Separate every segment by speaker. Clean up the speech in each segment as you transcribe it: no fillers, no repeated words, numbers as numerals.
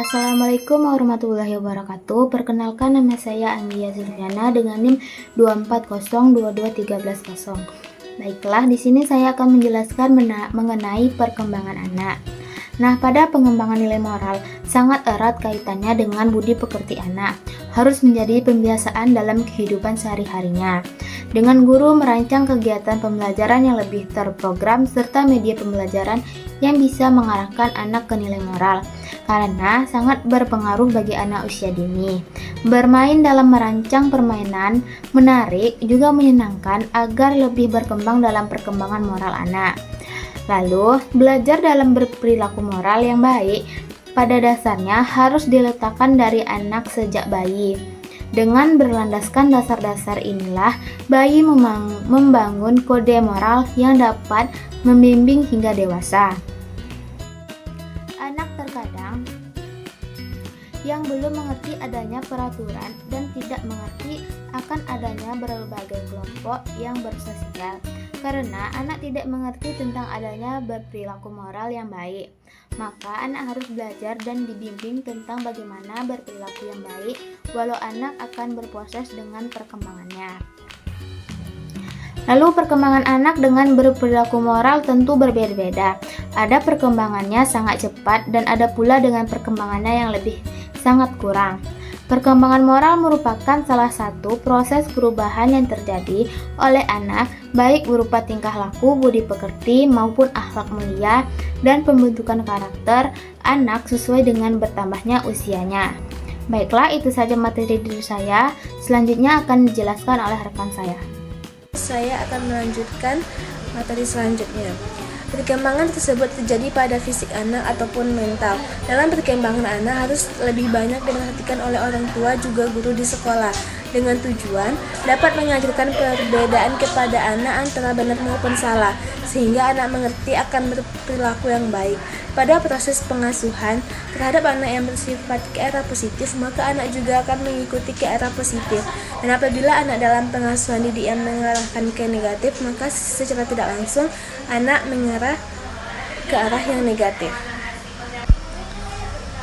Speaker 1: Assalamualaikum warahmatullahi wabarakatuh. Perkenalkan, nama saya Anggia Zulfiana dengan NIM 240221310. Baiklah, di sini saya akan menjelaskan mengenai perkembangan anak. Nah, pada pengembangan nilai moral sangat erat kaitannya dengan budi pekerti anak. Harus menjadi pembiasaan dalam kehidupan sehari-harinya. Dengan guru merancang kegiatan pembelajaran yang lebih terprogram serta media pembelajaran yang bisa mengarahkan anak ke nilai moral, karena sangat berpengaruh bagi anak usia dini. Bermain dalam merancang permainan menarik juga menyenangkan agar lebih berkembang dalam perkembangan moral anak. Lalu, belajar dalam berperilaku moral yang baik pada dasarnya harus diletakkan dari anak sejak bayi. Dengan berlandaskan dasar-dasar inilah, bayi membangun kode moral yang dapat membimbing hingga dewasa. Anak terkadang yang belum mengerti adanya peraturan dan tidak mengerti akan adanya berbagai kelompok yang bersosial. Karena anak tidak mengerti tentang adanya berperilaku moral yang baik, maka anak harus belajar dan dibimbing tentang bagaimana berperilaku yang baik, walau anak akan berproses dengan perkembangannya. Lalu perkembangan anak dengan berperilaku moral tentu berbeda-beda. Ada perkembangannya sangat cepat dan ada pula dengan perkembangannya yang lebih sangat kurang. Perkembangan moral merupakan salah satu proses perubahan yang terjadi oleh anak, baik berupa tingkah laku, budi pekerti, maupun akhlak mulia, dan pembentukan karakter anak sesuai dengan bertambahnya usianya. Baiklah, itu saja materi dari saya. Selanjutnya akan dijelaskan oleh rekan saya.
Speaker 2: Saya akan melanjutkan materi selanjutnya. Perkembangan tersebut terjadi pada fisik anak ataupun mental. Dalam perkembangan anak harus lebih banyak diperhatikan oleh orang tua juga guru di sekolah, dengan tujuan dapat mengajarkan perbedaan kepada anak antara benar maupun salah, sehingga anak mengerti akan berperilaku yang baik. Pada proses pengasuhan terhadap anak yang bersifat ke arah positif, maka anak juga akan mengikuti ke arah positif. Dan apabila anak dalam pengasuhan didik yang mengarahkan ke negatif, maka secara tidak langsung anak mengarah ke arah yang negatif.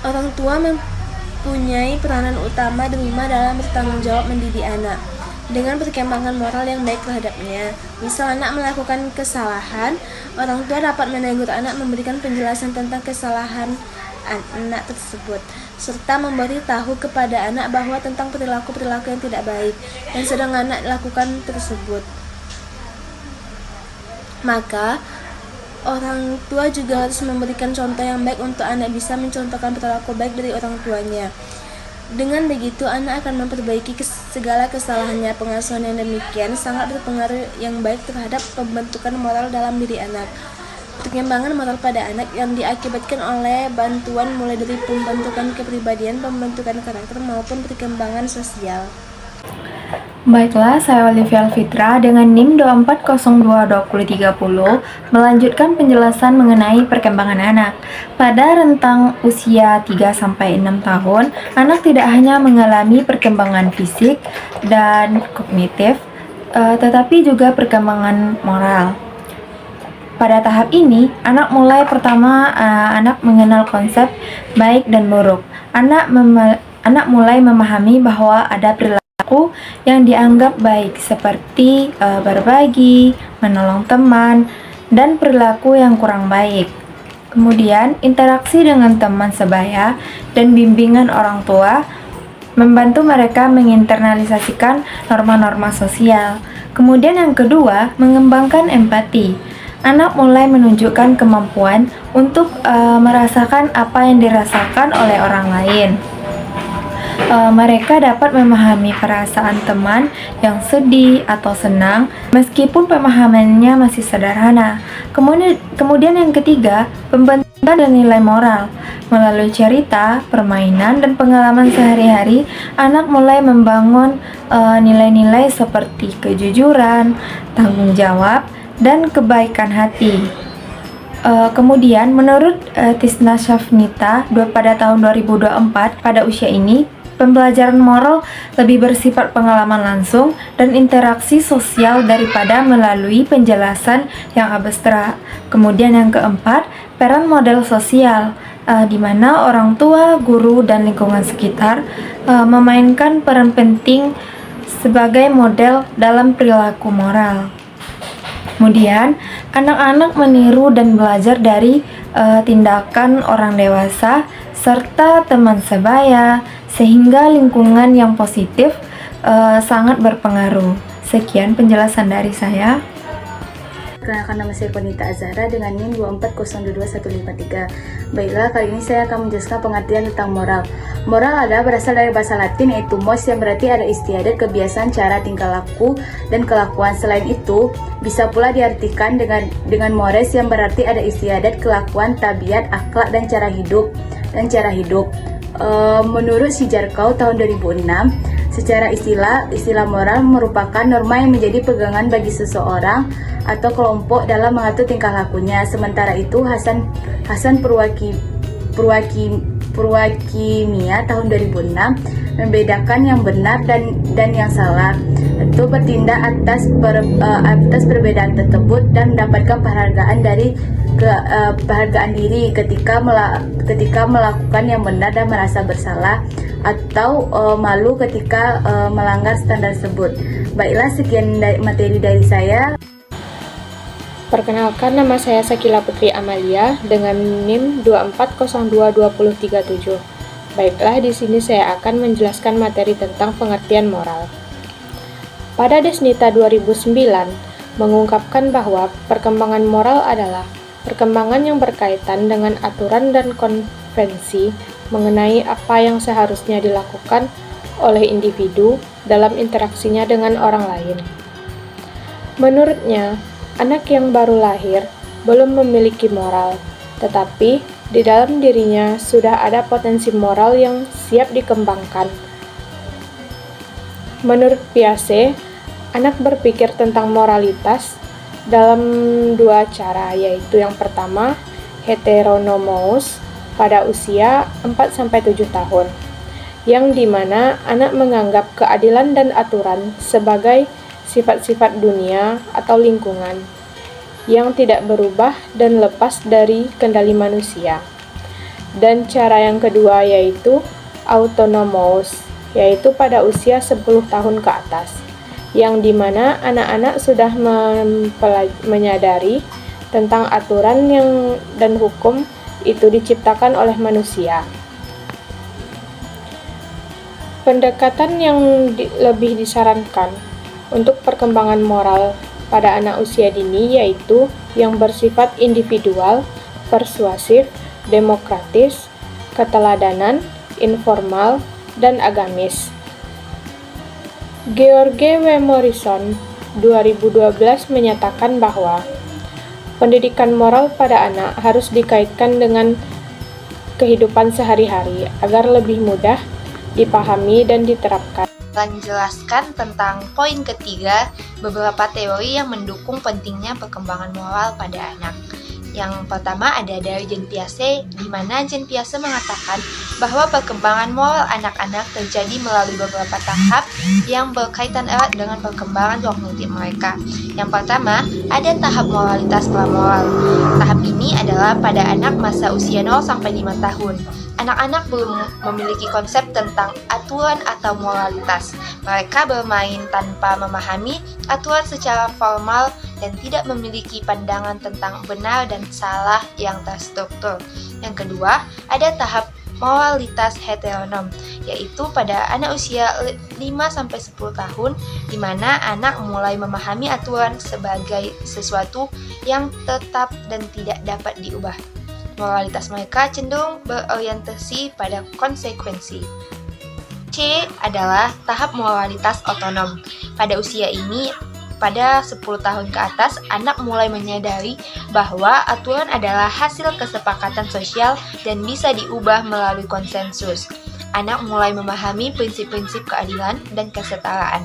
Speaker 2: Orang tua mempunyai peranan utama di rumah dalam bertanggung jawab mendidik anak dengan perkembangan moral yang baik terhadapnya. Misal anak melakukan kesalahan, orang tua dapat menegur anak, memberikan penjelasan tentang kesalahan anak tersebut, serta memberi tahu kepada anak bahwa tentang perilaku-perilaku yang tidak baik yang sedang anak lakukan tersebut. Maka orang tua juga harus memberikan contoh yang baik untuk anak bisa mencontohkan perilaku baik dari orang tuanya. Dengan begitu, anak akan memperbaiki segala kesalahannya. Pengasuhan yang demikian sangat berpengaruh yang baik terhadap pembentukan moral dalam diri anak. Perkembangan moral pada anak yang diakibatkan oleh bantuan mulai dari pembentukan kepribadian, pembentukan karakter, maupun perkembangan sosial.
Speaker 3: Baiklah, saya Olivia Alfitra dengan NIM 2402230 melanjutkan penjelasan mengenai perkembangan anak. Pada rentang usia 3-6 tahun, anak tidak hanya mengalami perkembangan fisik dan kognitif, tetapi juga perkembangan moral. Pada tahap ini, anak mengenal konsep baik dan buruk. Anak mulai memahami bahwa ada perilaku yang dianggap baik seperti berbagi, menolong teman, dan perilaku yang kurang baik. Kemudian, interaksi dengan teman sebaya dan bimbingan orang tua membantu mereka menginternalisasikan norma-norma sosial. Kemudian yang kedua, mengembangkan empati. Anak mulai menunjukkan kemampuan untuk merasakan apa yang dirasakan oleh orang lain. Mereka dapat memahami perasaan teman yang sedih atau senang meskipun pemahamannya masih sederhana. Kemudian yang ketiga, pembentukan dan nilai moral. Melalui cerita, permainan, dan pengalaman sehari-hari, anak mulai membangun nilai-nilai seperti kejujuran, tanggung jawab, dan kebaikan hati. Kemudian menurut Tisna Syafnita pada tahun 2024, pada usia ini pembelajaran moral lebih bersifat pengalaman langsung dan interaksi sosial daripada melalui penjelasan yang abstrak. Kemudian yang keempat, peran model sosial. di mana orang tua, guru, dan lingkungan sekitar memainkan peran penting sebagai model dalam perilaku moral. Kemudian, anak-anak meniru dan belajar dari tindakan orang dewasa serta teman sebaya, sehingga lingkungan yang positif sangat berpengaruh. Sekian penjelasan dari saya.
Speaker 4: Perkenalkan, nama saya Konita Azhara dengan NIM 2402153. Baiklah, kali ini saya akan menjelaskan pengertian tentang moral. Moral adalah berasal dari bahasa Latin yaitu mos, yang berarti ada istiadat, kebiasaan, cara tingkah laku, dan kelakuan. Selain itu, bisa pula diartikan dengan mores, yang berarti ada istiadat, kelakuan, tabiat, akhlak, dan cara hidup. Menurut Sijarkau tahun 2006, secara istilah moral merupakan norma yang menjadi pegangan bagi seseorang atau kelompok dalam mengatur tingkah lakunya. Sementara itu, Hasan Purwakimia tahun 2006 membedakan yang benar dan yang salah. Itu bertindak atas perbedaan tersebut dan mendapatkan penghargaan diri ketika melakukan yang benar dan merasa bersalah atau malu ketika melanggar standar tersebut. Baiklah, sekian materi dari saya.
Speaker 5: Perkenalkan, nama saya Sakila Putri Amalia dengan NIM 2402237. Baiklah, di sini saya akan menjelaskan materi tentang pengertian moral. Pada Desnita 2009 mengungkapkan bahwa perkembangan moral adalah perkembangan yang berkaitan dengan aturan dan konvensi mengenai apa yang seharusnya dilakukan oleh individu dalam interaksinya dengan orang lain. Menurutnya, anak yang baru lahir belum memiliki moral, tetapi di dalam dirinya sudah ada potensi moral yang siap dikembangkan. Menurut Piaget, anak berpikir tentang moralitas dalam dua cara, yaitu yang pertama, heteronomous pada usia 4-7 tahun, yang dimana anak menganggap keadilan dan aturan sebagai sifat-sifat dunia atau lingkungan yang tidak berubah dan lepas dari kendali manusia. Dan cara yang kedua yaitu autonomous, yaitu pada usia 10 tahun ke atas, yang dimana anak-anak sudah menyadari tentang aturan dan hukum itu diciptakan oleh manusia. Pendekatan yang lebih disarankan untuk perkembangan moral pada anak usia dini yaitu yang bersifat individual, persuasif, demokratis, keteladanan, informal, dan agamis. George W. Morrison 2012 menyatakan bahwa pendidikan moral pada anak harus dikaitkan dengan kehidupan sehari-hari agar lebih mudah dipahami dan diterapkan.
Speaker 1: Menjelaskan tentang poin ketiga, beberapa teori yang mendukung pentingnya perkembangan moral pada anak. Yang pertama ada dari Jean Piaget, di mana Jean Piaget mengatakan bahwa perkembangan moral anak-anak terjadi melalui beberapa tahap yang berkaitan erat dengan perkembangan kognitif mereka. Yang pertama, ada tahap moralitas pramoral. Tahap ini adalah pada anak masa usia 0-5 tahun. Anak-anak belum memiliki konsep tentang aturan atau moralitas. Mereka bermain tanpa memahami aturan secara formal dan tidak memiliki pandangan tentang benar dan salah yang terstruktur. Yang kedua, ada tahap moralitas heteronom, yaitu pada anak usia 5-10 tahun, di mana anak mulai memahami aturan sebagai sesuatu yang tetap dan tidak dapat diubah. Moralitas mereka cenderung berorientasi pada konsekuensi. C adalah tahap moralitas otonom. Pada usia ini, pada 10 tahun ke atas, anak mulai menyadari bahwa aturan adalah hasil kesepakatan sosial dan bisa diubah melalui konsensus. Anak mulai memahami prinsip-prinsip keadilan dan kesetaraan.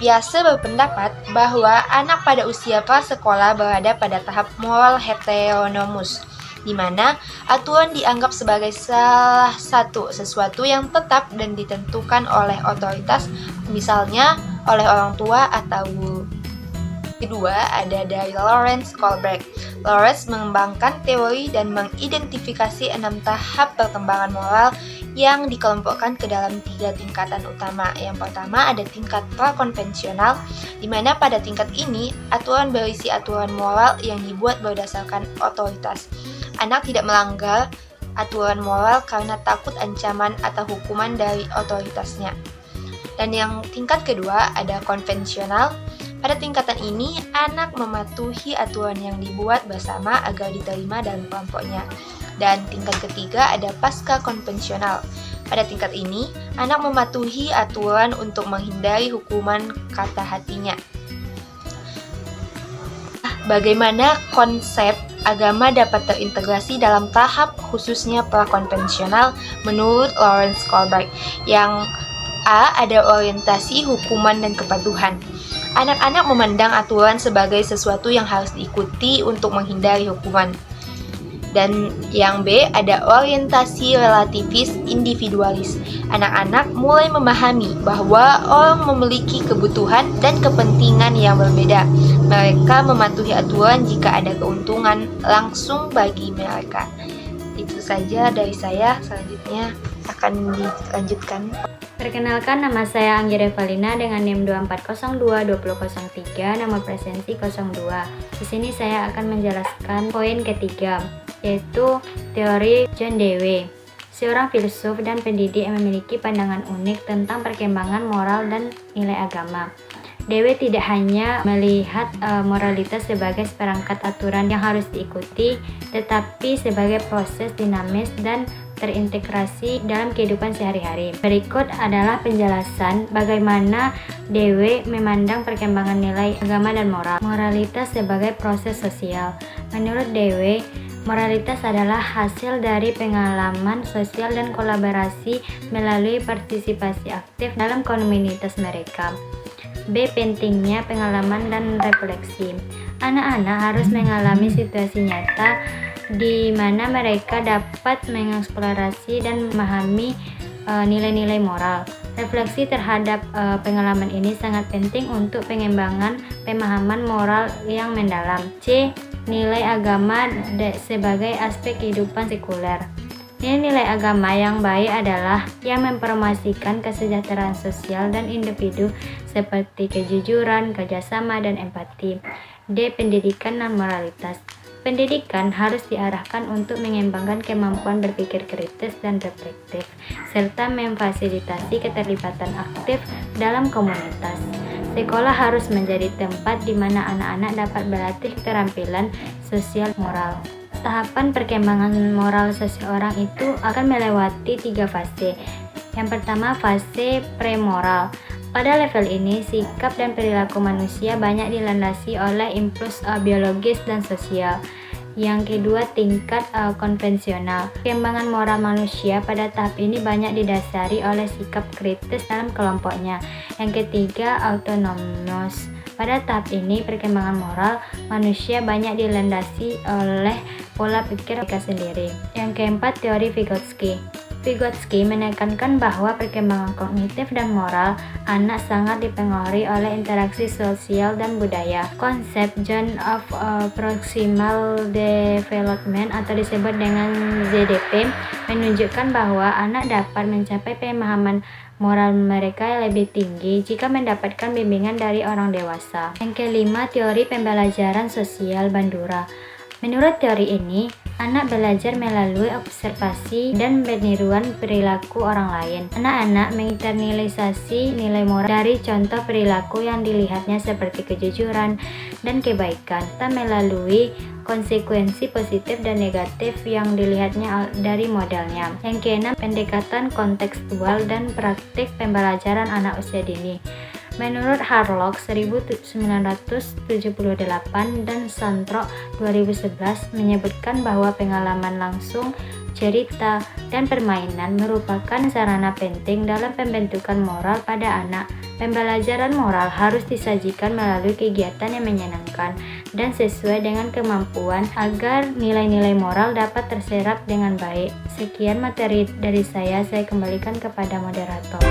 Speaker 1: Piaget berpendapat bahwa anak pada usia prasekolah berada pada tahap moral heteronomus, di mana aturan dianggap sebagai salah satu sesuatu yang tetap dan ditentukan oleh otoritas, misalnya oleh orang tua atau guru.
Speaker 3: kedua ada dari Lawrence Kohlberg. Lawrence mengembangkan teori dan mengidentifikasi 6 tahap perkembangan moral yang dikelompokkan ke dalam 3 tingkatan utama. Yang pertama ada tingkat prakonvensional, di mana pada tingkat ini aturan berisi aturan moral yang dibuat berdasarkan otoritas. Anak tidak melanggar aturan moral karena takut ancaman atau hukuman dari otoritasnya. Dan yang tingkat kedua ada konvensional. Pada tingkatan ini, anak mematuhi aturan yang dibuat bersama agar diterima dalam kelompoknya. Dan tingkat ketiga ada pasca konvensional. Pada tingkat ini, anak mematuhi aturan untuk menghindari hukuman kata hatinya. Bagaimana konsep agama dapat terintegrasi dalam tahap khususnya prakonvensional menurut Lawrence Kohlberg? Yang A. Ada orientasi, hukuman, dan kepatuhan. Anak-anak memandang aturan sebagai sesuatu yang harus diikuti untuk menghindari hukuman. Dan yang B, ada orientasi relativis individualis. Anak-anak mulai memahami bahwa orang memiliki kebutuhan dan kepentingan yang berbeda. Mereka mematuhi aturan jika ada keuntungan langsung bagi mereka. Itu saja dari saya, selanjutnya akan dilanjutkan.
Speaker 6: Perkenalkan, nama saya Anggi Revalina dengan NIM 24022003, nama presensi 02. Di sini saya akan menjelaskan poin ketiga, yaitu teori John Dewey, seorang filsuf dan pendidik yang memiliki pandangan unik tentang perkembangan moral dan nilai agama. Dewey tidak hanya melihat moralitas sebagai seperangkat aturan yang harus diikuti, tetapi sebagai proses dinamis dan terintegrasi dalam kehidupan sehari-hari. Berikut adalah penjelasan bagaimana Dewey memandang perkembangan nilai agama dan moral. Moralitas sebagai proses sosial. Menurut Dewey, moralitas adalah hasil dari pengalaman sosial dan kolaborasi melalui partisipasi aktif dalam komunitas mereka. B. Pentingnya pengalaman dan refleksi. Anak-anak harus mengalami situasi nyata di mana mereka dapat mengeksplorasi dan memahami nilai-nilai moral. Refleksi terhadap pengalaman ini sangat penting untuk pengembangan pemahaman moral yang mendalam. C. Nilai agama sebagai aspek kehidupan sekuler. Nilai-nilai agama yang baik adalah yang mempromosikan kesejahteraan sosial dan individu seperti kejujuran, kerjasama, dan empati. D. Pendidikan dan moralitas. Pendidikan harus diarahkan untuk mengembangkan kemampuan berpikir kritis dan reflektif, serta memfasilitasi keterlibatan aktif dalam komunitas. Sekolah harus menjadi tempat di mana anak-anak dapat berlatih keterampilan sosial moral. Tahapan perkembangan moral seseorang itu akan melewati 3 fase. Yang pertama, fase premoral. Pada level ini, sikap dan perilaku manusia banyak dilandasi oleh impuls biologis dan sosial. Yang kedua, tingkat konvensional. Perkembangan moral manusia pada tahap ini banyak didasari oleh sikap kritis dalam kelompoknya. Yang ketiga, autonomos. Pada tahap ini, perkembangan moral manusia banyak dilandasi oleh pola pikir mereka sendiri. Yang keempat, teori Vygotsky. Vygotsky menekankan bahwa perkembangan kognitif dan moral anak sangat dipengaruhi oleh interaksi sosial dan budaya. Konsep Zone of Proximal Development atau disebut dengan ZDP menunjukkan bahwa anak dapat mencapai pemahaman moral mereka yang lebih tinggi jika mendapatkan bimbingan dari orang dewasa. Yang kelima, teori pembelajaran sosial Bandura. Menurut teori ini, anak belajar melalui observasi dan peniruan perilaku orang lain. Anak-anak menginternalisasi nilai moral dari contoh perilaku yang dilihatnya seperti kejujuran dan kebaikan, serta melalui konsekuensi positif dan negatif yang dilihatnya dari modelnya. Yang keenam, pendekatan kontekstual dan praktik pembelajaran anak usia dini. Menurut Harlock 1978 dan Santrok 2011 menyebutkan bahwa pengalaman langsung, cerita, dan permainan merupakan sarana penting dalam pembentukan moral pada anak. Pembelajaran moral harus disajikan melalui kegiatan yang menyenangkan dan sesuai dengan kemampuan agar nilai-nilai moral dapat terserap dengan baik. Sekian materi dari saya kembalikan kepada moderator.